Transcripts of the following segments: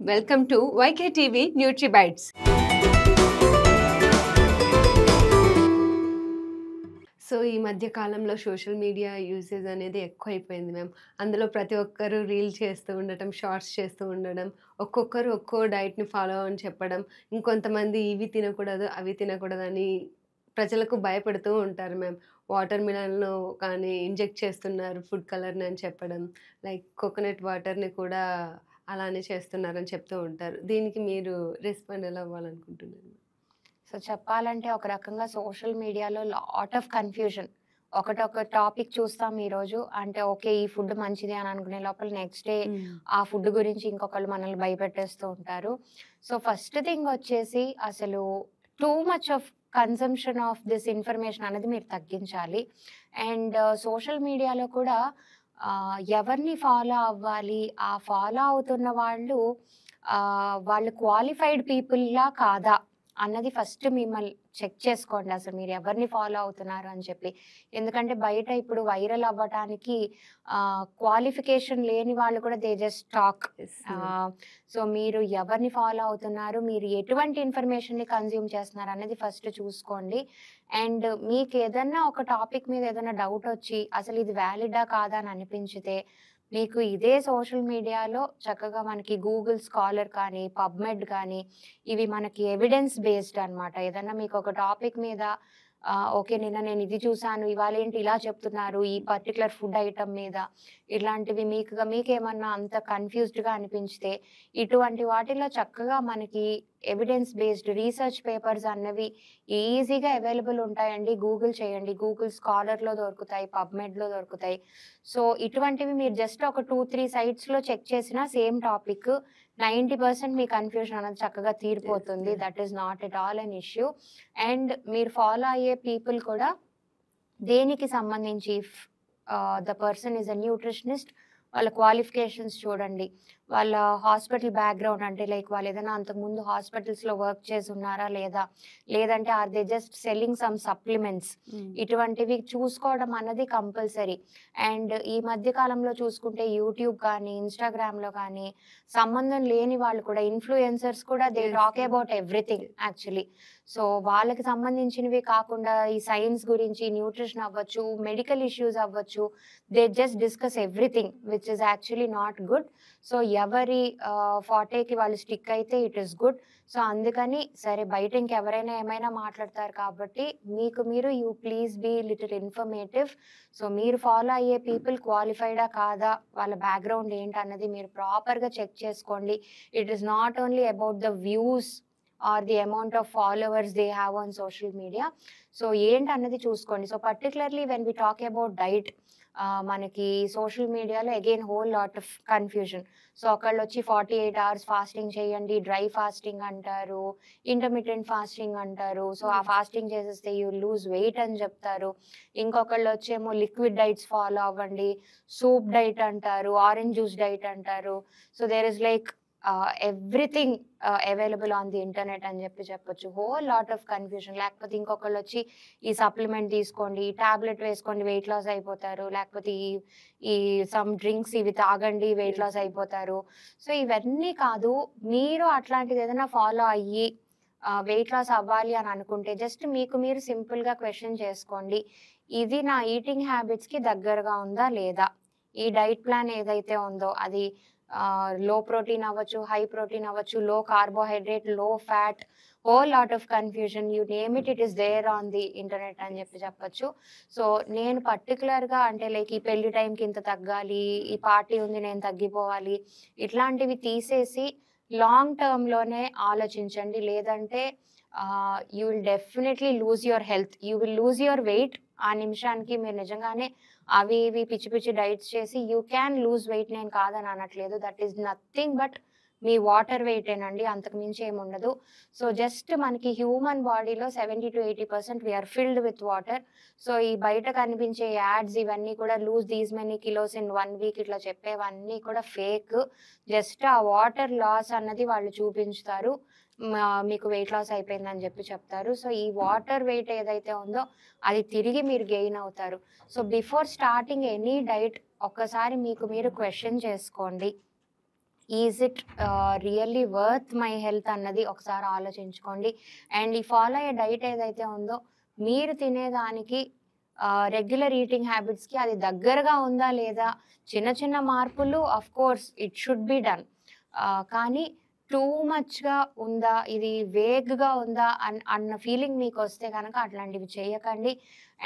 Welcome to YKTV NutriBytes. So ఈ మధ్య కాలంలో సోషల్ మీడియా యూసేజ్ అనేది ఎక్కువైపోయింది మ్యామ్. అందులో ప్రతి ఒక్కరు రీల్ చేస్తూ ఉండటం, షార్ట్స్ చేస్తూ ఉండడం, ఒక్కొక్కరు ఒక్కో డైట్‌ని ఫాలో అని చెప్పడం, ఇంకొంతమంది ఇవి తినకూడదు, అవి తినకూడదని ప్రజలకు భయపెడుతూ ఉంటారు మ్యామ్. వాటర్ మిలన్‌లో కానీ ఇంజెక్ట్ చేస్తున్నారు ఫుడ్ కలర్‌ని అని చెప్పడం, లైక్ కోకోనట్ వాటర్‌ని కూడా అలానే చేస్తున్నారని చెప్తూ ఉంటారు. దీనికి మీరు రెస్పాండ్ ఎలా అవ్వాలనుకుంటున్నారు? సో చెప్పాలంటే ఒక రకంగా సోషల్ మీడియాలో లాట్ ఆఫ్ కన్ఫ్యూజన్. ఒకటొక టాపిక్ చూస్తాం ఈరోజు. అంటే ఓకే. ఈ ఫుడ్ మంచిది అని అనుకునే లోపల నెక్స్ట్ డే ఆ ఫుడ్ గురించి ఇంకొకళ్ళు మనల్ని భయపెట్టేస్తూ ఉంటారు. సో ఫస్ట్ థింగ్ వచ్చేసి అసలు too much of consumption of this information అనేది మీరు తగ్గించాలి. అండ్ సోషల్ మీడియాలో కూడా ఎవరిని ఫాలో అవ్వాలి, ఆ ఫాలో అవుతున్న వాళ్ళు క్వాలిఫైడ్ పీపుల్‌లా కాదా అన్నది ఫస్ట్ మిమ్మల్ని చెక్ చేసుకోండి. అసలు మీరు ఎవరిని ఫాలో అవుతున్నారు అని చెప్పి. ఎందుకంటే బయట ఇప్పుడు వైరల్ అవ్వటానికి క్వాలిఫికేషన్ లేని వాళ్ళు కూడా దే జస్ట్ టాక్. సో మీరు ఎవరిని ఫాలో అవుతున్నారు, మీరు ఎటువంటి ఇన్ఫర్మేషన్‌ని కన్జ్యూమ్ చేస్తున్నారు అనేది ఫస్ట్ చూసుకోండి. అండ్ మీకు ఏదన్నా ఒక టాపిక్ మీద ఏదైనా డౌట్ వచ్చి అసలు ఇది వ్యాలిడా కాదా అని అనిపించితే మీకు ఇదే సోషల్ మీడియాలో చక్కగా మనకి గూగుల్ స్కాలర్ కానీ, పబ్‌మెడ్ కానీ ఇవి మనకి ఎవిడెన్స్ బేస్డ్ అన్నమాట. ఏదన్నా మీకు ఒక టాపిక్ మీద ఓకే. నిన్న నేను ఇది చూసాను, ఇవాళేంటి ఇలా చెప్తున్నారు ఈ పర్టిక్యులర్ ఫుడ్ ఐటెమ్ మీద. ఇలాంటివి మీకేమన్నా అంత కన్‌ఫ్యూజ్డ్‌గా అనిపించితే ఇటువంటి వాటిలో చక్కగా మనకి ఎవిడెన్స్ బేస్డ్ రీసెర్చ్ పేపర్స్ అన్నవి ఈజీగా అవైలబుల్ ఉంటాయండి. గూగుల్ చేయండి. గూగుల్ స్కాలర్‌లో దొరుకుతాయి, పబ్‌మెడ్‌లో దొరుకుతాయి. సో ఇటువంటివి మీరు జస్ట్ ఒక 2, 3 సైట్స్‌లో చెక్ చేసినా సేమ్ టాపిక్ 90% మీ కన్ఫ్యూజన్ అనేది చక్కగా తీరిపోతుంది. That is not at all an issue. And మీరు ఫాలో అయ్యే పీపుల్ కూడా దేనికి సంబంధించి the person is a nutritionist, వాళ్ళ క్వాలిఫికేషన్స్ చూడండి. వాళ్ళ హాస్పిటల్ బ్యాక్‌గ్రౌండ్ అంటే లైక్ వాళ్ళు ఏదైనా అంతకుముందు హాస్పిటల్స్‌లో వర్క్ చేసి ఉన్నారా లేదా? లేదంటే or they just selling some supplements? ఇటువంటివి చూసుకోవడం అన్నది కంపల్సరీ. అండ్ ఈ మధ్య కాలంలో చూసుకుంటే యూట్యూబ్ కానీ, ఇన్‌స్టాగ్రామ్‌లో కానీ సంబంధం లేని వాళ్ళు కూడా ఇన్‌ఫ్లుయెన్సర్స్ కూడా they talk about everything actually. So వాళ్ళకి సంబంధించినవి కాకుండా ఈ సైన్స్ గురించి, న్యూట్రిషన్ అవ్వచ్చు, మెడికల్ ఇష్యూస్ అవ్వచ్చు, they just discuss everything which is actually not good. So ఎవరి ఫార్టేకి వాళ్ళు స్టిక్ అయితే ఇట్ ఈస్ గుడ్. సో అందుకని సరే బయట ఇంకెవరైనా ఏమైనా మాట్లాడతారు కాబట్టి మీకు మీరు you please be little informative. So మీరు ఫాలో అయ్యే పీపుల్ క్వాలిఫైడా కాదా, వాళ్ళ బ్యాక్‌గ్రౌండ్ ఏంటన్నది మీరు ప్రాపర్‌గా చెక్ చేసుకోండి. It is not only about the views or the amount of followers they have on social media. So ఏంటన్నది చూసుకోండి. So particularly when we talk about diet మనకి సోషల్ మీడియాలో again whole lot of confusion. So ఒకళ్ళొచ్చి 48 hours fasting చేయండి, dry fasting అంటారు, intermittent fasting అంటారు. So ఆ fasting చేసేస్తే యూ లూజ్ వెయిట్ అని చెప్తారు. ఇంకొకళ్ళొచ్చేమో లిక్విడ్ డైట్స్ ఫాలో అవ్వండి, సూప్ డైట్ అంటారు, ఆరెంజ్ జ్యూస్ డైట్ అంటారు. So there is like everything available on the internet అని చెప్పొచ్చు. Whole lot of confusion. లేకపోతే ఇంకొకళ్ళొచ్చి ఈ సప్లిమెంట్ తీసుకోండి, ఈ టాబ్లెట్ వేసుకోండి వెయిట్ లాస్ అయిపోతారు, లేకపోతే ఈ ఈ సమ్ డ్రింక్స్ ఇవి తాగండి వెయిట్ లాస్ అయిపోతారు. సో ఇవన్నీ కాదు. మీరు అట్లాంటిది ఏదైనా ఫాలో అయ్యి వెయిట్ లాస్ అవ్వాలి అని అనుకుంటే జస్ట్ మీకు మీరు సింపుల్‌గా క్వెషన్ చేసుకోండి. ఇది నా ఈటింగ్ హ్యాబిట్స్‌కి దగ్గరగా ఉందా లేదా? ఈ డైట్ ప్లాన్ ఏదైతే ఉందో అది లో ప్రోటీన్ అవ్వచ్చు, హై ప్రోటీన్ అవ్వచ్చు, low carbohydrate, low fat, whole lot of confusion. You name it, it is there on the internet అని చెప్పొచ్చు. సో నేను పర్టిక్యులర్‌గా అంటే లైక్ ఈ పెళ్లి టైంకి ఇంత తగ్గాలి, ఈ పార్టీ ఉంది నేను తగ్గిపోవాలి, ఇట్లాంటివి తీసేసి లాంగ్ టర్మ్‌లోనే ఆలోచించండి. లేదంటే you will definitely lose your health. You will lose your weight. ఆ నిమిషానికి మీరు నిజంగానే అవి ఇవి పిచ్చి పిచ్చి డైట్స్ చేసి యూ క్యాన్ లూజ్ వెయిట్. నేను కాదని అనట్లేదు. దట్ ఈస్ నథింగ్ బట్ మీ వాటర్ వెయిటేనండి. అంతకు మించి ఏముండదు. సో జస్ట్ మనకి హ్యూమన్ బాడీలో 70-80% we are filled with water. So ఈ బయట కనిపించే యాడ్స్ ఇవన్నీ కూడా lose these many kilos in 1 week ఇట్లా చెప్పేవన్నీ కూడా ఫేక్. జస్ట్ ఆ వాటర్ లాస్ అన్నది వాళ్ళు చూపించుతారు. మీకు వెయిట్ లాస్ అయిపోయిందని చెప్తారు. సో ఈ వాటర్ వెయిట్ ఏదైతే ఉందో అది తిరిగి మీరు గెయిన్ అవుతారు. So before starting any diet ఒక్కసారి మీకు మీరు క్వెషన్ చేసుకోండి. Is it really worth my health అన్నది ఒకసారి ఆలోచించుకోండి. అండ్ ఈ ఫాలో అయ్యే డైట్ ఏదైతే ఉందో మీరు తినేదానికి రెగ్యులర్ ఈటింగ్ హ్యాబిట్స్కి అది దగ్గరగా ఉందా లేదా, చిన్న చిన్న మార్పులు of course it should be done. కానీ టూ మచ్గా ఉందా, ఇది వేగ్గా ఉందా అన్న ఫీలింగ్ మీకు వస్తే కనుక అట్లాంటివి చేయకండి.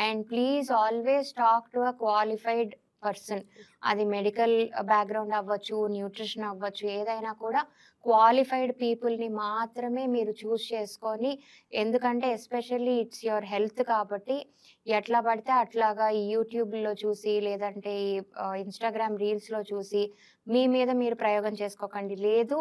And please always talk to a qualified person. అది మెడికల్ బ్యాక్గ్రౌండ్ అవ్వచ్చు, న్యూట్రిషన్ అవ్వచ్చు, ఏదైనా కూడా క్వాలిఫైడ్ పీపుల్ని మాత్రమే మీరు చూస్ చేసుకొని, ఎందుకంటే ఎస్పెషల్లీ ఇట్స్ యువర్ హెల్త్ కాబట్టి ఎట్లా పడితే అట్లాగా ఈ యూట్యూబ్లో చూసి లేదంటే ఈ ఇన్స్టాగ్రామ్ రీల్స్లో చూసి మీ మీద మీరు ప్రయోగం చేసుకోకండి. లేదు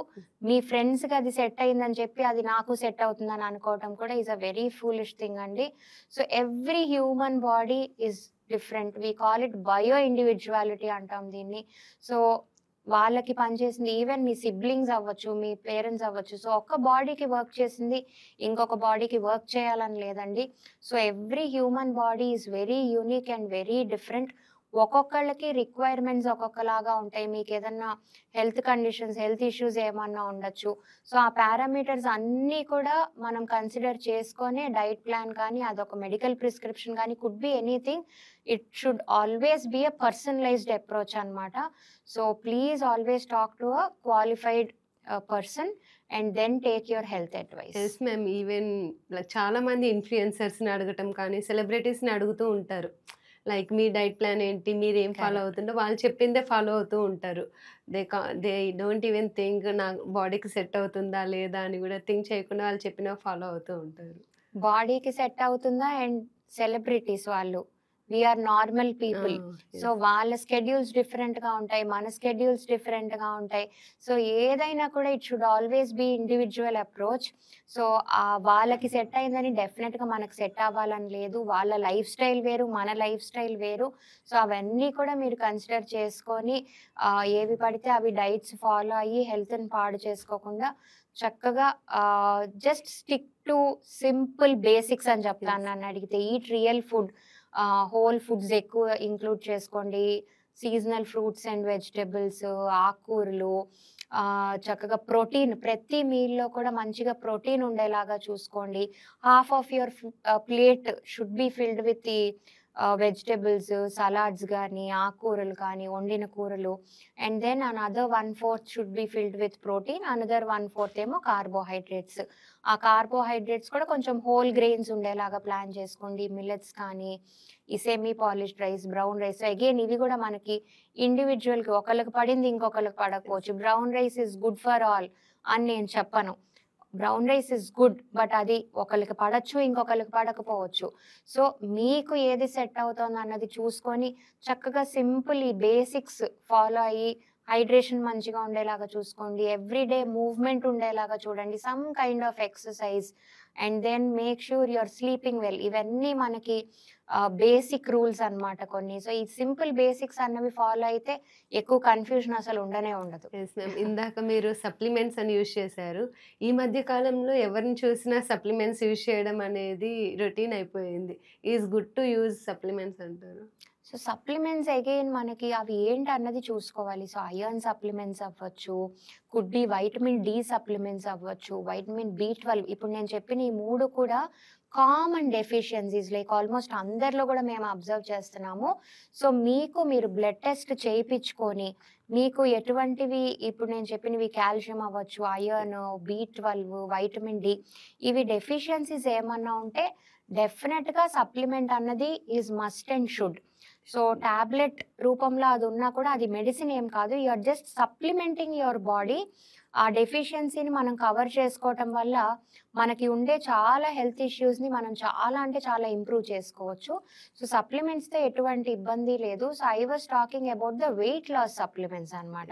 మీ ఫ్రెండ్స్కి అది సెట్ అయిందని చెప్పి అది నాకు సెట్ అవుతుందని అనుకోవటం కూడా is a very foolish thing అండి. So every human body is different. We call it bio individuality అంటాం దీన్ని. సో వాళ్ళకి పనిచేసింది ఈవెన్ మీ సిబ్లింగ్స్ అవ్వచ్చు, మీ పేరెంట్స్ అవ్వచ్చు. సో ఒక్క బాడీకి వర్క్ చేసింది ఇంకొక బాడీకి వర్క్ చేయాలని లేదండి. So every human body is very unique and very different. ఒక్కొక్కళ్ళకి రిక్వైర్మెంట్స్ ఒక్కొక్కలాగా ఉంటాయి. మీకు ఏదన్నా హెల్త్ కండిషన్స్, హెల్త్ ఇష్యూస్ ఏమన్నా ఉండొచ్చు. సో ఆ పారామీటర్స్ అన్నీ కూడా మనం కన్సిడర్ చేసుకొని డైట్ ప్లాన్ కానీ అదొక మెడికల్ ప్రిస్క్రిప్షన్ కానీ could be anything. It should always be a personalized approach అనమాట. So please always talk to a qualified person and then take your health advice. Yes ma'am. Even చాలా మంది ఇన్ఫ్లుయెన్సర్స్ని అడగటం కానీ సెలబ్రిటీస్ని అడుగుతూ ఉంటారు. లైక్ మీ డైట్ ప్లాన్ ఏంటి, మీరు ఏం ఫాలో Correct. అవుతుందో వాళ్ళు చెప్పిందే ఫాలో అవుతూ ఉంటారు. దే డోంట్ ఈవెన్ థింక్ నా బాడీకి సెట్ అవుతుందా లేదా అని కూడా థింక్ చేయకుండా వాళ్ళు చెప్పినా ఫాలో అవుతూ ఉంటారు. బాడీకి సెట్ అవుతుందా అండ్ సెలబ్రిటీస్ వాళ్ళు వీఆర్ నార్మల్ పీపుల్. సో వాళ్ళ స్కెడ్యూల్స్ డిఫరెంట్గా ఉంటాయి, మన స్కెడ్యూల్స్ డిఫరెంట్గా ఉంటాయి. సో ఏదైనా కూడా it should always be individual approach. So వాళ్ళకి సెట్ అయిందని డెఫినెట్గా మనకు సెట్ అవ్వాలని లేదు. వాళ్ళ లైఫ్ స్టైల్ వేరు, మన లైఫ్ స్టైల్ వేరు. సో అవన్నీ కూడా మీరు కన్సిడర్ చేసుకొని ఏవి పడితే అవి డైట్స్ ఫాలో అయ్యి హెల్త్ని పాడు చేసుకోకుండా చక్కగా just stick to simple basics అని చెప్తాను. నన్ను అడిగితే eat real food, whole foods ఎక్కువ ఇంక్లూడ్ చేసుకోండి, సీజనల్ ఫ్రూట్స్ అండ్ వెజిటబుల్స్, ఆకుకూరలు, చక్కగా ప్రోటీన్ ప్రతి మీల్లో కూడా మంచిగా ప్రోటీన్ ఉండేలాగా చూసుకోండి. Half of your plate should be filled with the vegetables, salads కానీ, ఆకుకూరలు కానీ, వండిన కూరలు. And then another 1/4 should be filled with protein, another 1/4 ఏమో కార్బోహైడ్రేట్స్. ఆ కార్బోహైడ్రేట్స్ కూడా కొంచెం హోల్ గ్రెయిన్స్ ఉండేలాగా ప్లాన్ చేసుకోండి. మిల్లెట్స్ కానీ, ఈ semi polished rice, brown rice. Again ఇవి కూడా మనకి ఇండివిజువల్కి ఒకళ్ళకి పడింది ఇంకొకళ్ళకి పడకపోవచ్చు. Brown rice is good for all అని నేను చెప్పను. Brown rice is good, but అది ఒకళ్ళకి పడచ్చు ఇంకొకళ్ళకి పడకపోవచ్చు. సో మీకు ఏది సెట్ అవుతుంది అన్నది చూసుకొని చక్కగా సింపుల్ ఈ బేసిక్స్ ఫాలో అయ్యి హైడ్రేషన్ మంచిగా ఉండేలాగా చూసుకోండి. ఎవ్రీడే మూవ్మెంట్ ఉండేలాగా చూడండి, some kind of exercise. And then make sure your sleeping well. ఇవన్నీ మనకి బేసిక్ రూల్స్ అన్నమాట కొన్ని. సో ఈ సింపుల్ బేసిక్స్ అన్నవి ఫాలో అయితే ఎక్కువ కన్ఫ్యూజన్ అసలు ఉండనే ఉండదు. Yes ma'am. ఇందాక మీరు సప్లిమెంట్స్ అని యూజ్ చేశారు. ఈ మధ్య కాలంలో ఎవరిని చూసినా సప్లిమెంట్స్ యూజ్ చేయడం అనేది రొటీన్ అయిపోయింది. Is good to use supplements అంటారు. సో సప్లిమెంట్స్ అగైన్ మనకి అవి ఏంటి అన్నది చూసుకోవాలి. సో ఐరన్ సప్లిమెంట్స్ అవ్వచ్చు, could be vitamin D supplements అవ్వచ్చు, వైటమిన్ B12. ఇప్పుడు నేను చెప్పిన ఈ 3 కూడా కామన్ డెఫిషియన్సీస్, లైక్ ఆల్మోస్ట్ అందరిలో కూడా మేము అబ్జర్వ్ చేస్తున్నాము. సో మీరు బ్లడ్ టెస్ట్ చేయించుకొని మీకు ఎటువంటివి ఇప్పుడు నేను చెప్పినవి కాల్షియం అవ్వచ్చు, ఐరన్, B12, వైటమిన్ డి, ఇవి డెఫిషియన్సీస్ ఏమన్నా ఉంటే డెఫినెట్గా సప్లిమెంట్ అన్నది is must and should. So tablet రూపంలో అది ఉన్నా కూడా అది మెడిసిన్ ఏం కాదు. You are just supplementing your body. ఆ డెఫిషియన్సీని మనం కవర్ చేసుకోవటం వల్ల మనకి ఉండే చాలా హెల్త్ ఇష్యూస్ని మనం చాలా అంటే చాలా ఇంప్రూవ్ చేసుకోవచ్చు. సో సప్లిమెంట్స్తో ఎటువంటి ఇబ్బంది లేదు. So I was talking about the weight loss supplements అనమాట.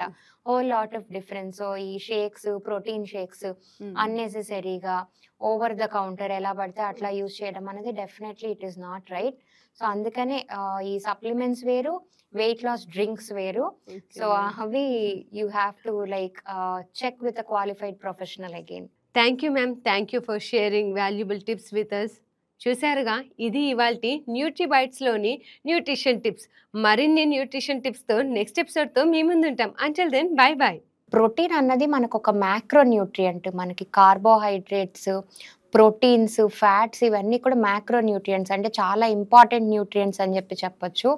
Whole lot of difference. So ఈ షేక్స్, ప్రోటీన్ షేక్స్ అన్నెసెసరీగా ఓవర్ ద కౌంటర్ ఎలా పడితే అట్లా యూజ్ చేయడం అనేది definitely it is not right. So అందుకనే ఈ సప్లిమెంట్స్ వేరు, వెయిట్ లాస్ డ్రింక్స్ వేరు. సో అవి you have to like check with a qualified professional again. Thank you ma'am. Thank you for sharing valuable tips with అస్. చూసారుగా, ఇది ఇవాల్టి న్యూట్రిబైట్స్లోని nutrition tips. మరిన్ని న్యూట్రిషన్ టిప్స్తో నెక్స్ట్ ఎపిసోడ్తో మీ ముందుంటాం. Until then, bye bye. Protein అన్నది మనకొక మ్యాక్రో న్యూట్రియంట్. మనకి కార్బోహైడ్రేట్స్, ప్రోటీన్స్, ఫ్యాట్స్ ఇవన్నీ కూడా మ్యాక్రో న్యూట్రియంట్స్ అంటే చాలా ఇంపార్టెంట్ న్యూట్రియంట్స్ అని చెప్పొచ్చు.